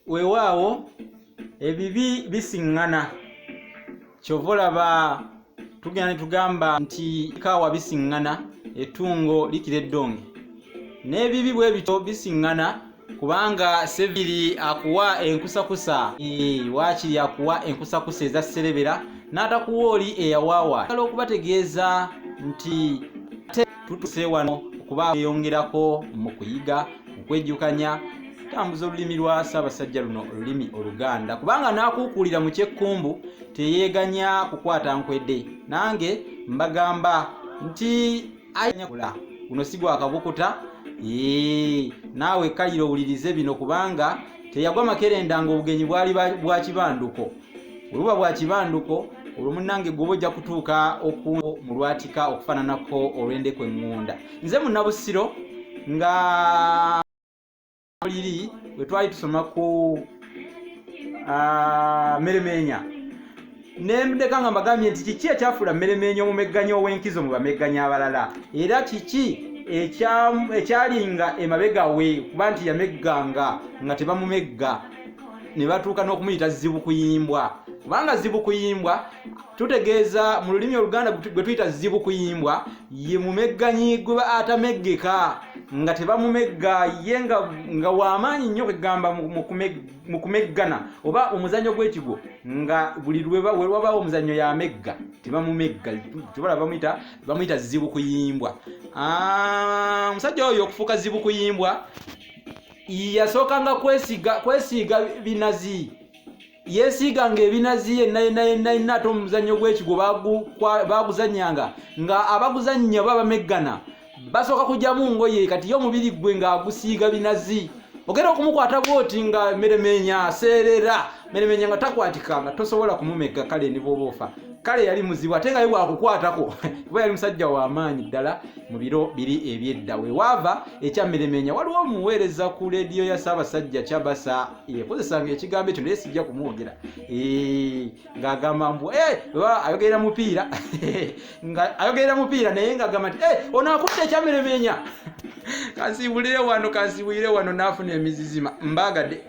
weewaawo ebibi bisiŋŋana. Kyova olaba tugenda ne tugamba nti kaawa bisiŋŋana ettungo likira eddonge, n'ebibi bwe bito bisiŋŋana kubanga Seviri akuwa enkusakusa, waakiri akuwa enkusakusa eza sserebera n'atakuwa oli eyawaawa. Kale okubategeeza nti tutuse wano okuba yongerako mu kuyiga, mu kwejjukanya, tambuza olulimi lwa Ssaabasajja luno olulimi Oluganda, kubanga n'akuukuulira mu kyekkumbu teyeeganya kukwata nkwedde. Nange mbagamba nti ayanyakula guno si gwa kabukuta. Naawe kalira owulirize bino kubanga teyagwa makerenda ng'obugenyi bwali bwa kibanduko. Bwe buba bwa kibanduko olwo munnange gwe ojja kutuuka mu lwatika okufaananako olw'endeku eŋŋunda. Nze Munnabusiro nga liri bwe twali tusoma ku Mmeremeenya, ne ndeka nga mbagambye nti kiki ekyafuula Mmeremeenya omumegganyi ow'enkizo mu bamegganyi abalala, era kiki ekyalinga emabega we kuba nti yamegganga nga tebamumegga ne batuuka n'okumuyita zibukuyimbwa. Kubanga zibukuyimbwa tutegeeza mu lulimi Oluganda gwe tuyita zibukuyimbwa ye mumegganyi gwe atameggeka nga tebamumegga, ye nga w'amaanyi nnyo kwegamba mu kumeggana oba omuzannyo gw'ekigo nga buli lwe wabaawo omuzannyo yamegga tebamumegga, tubola bamuyita zibukuyimbwa. Omusajja oyo okufuuka zibukuyimbwa yasookanga kwesiiga binazi, yeesiiganga ebinazi yenna ate omuzannyo gw'ekigo baaguzannyanga nga abaguzannya baba bameggana basooka kujjamu ngoye, kati ye omubiri gwe ng'agusiiga binazi. Ogenda okumukwata bw'oti nga Mmeremeenya aseerera, Mmeremeenya nga takwatika nga tosobola kumumegga. Kale ne bw'oba ofa, kale yali muzibu ate nga ye bwakukwatako kuba yali musajja w'amaanyi ddala mu biro biri ebyedda. We waava ekya Mmeremeenya waliwo omuweereza ku leediyo ya Ssaabasajja Kyabasa yekozesanga ekigambo ekyo naye sijja kumwogera, ng'agamba mbu ayogerera mupiira nga ayogerera mupiira naye ng'agamba nti ono akutte ekya Mmeremeenya kansiibulire wano n'afuna emizizima. Mbaagadde.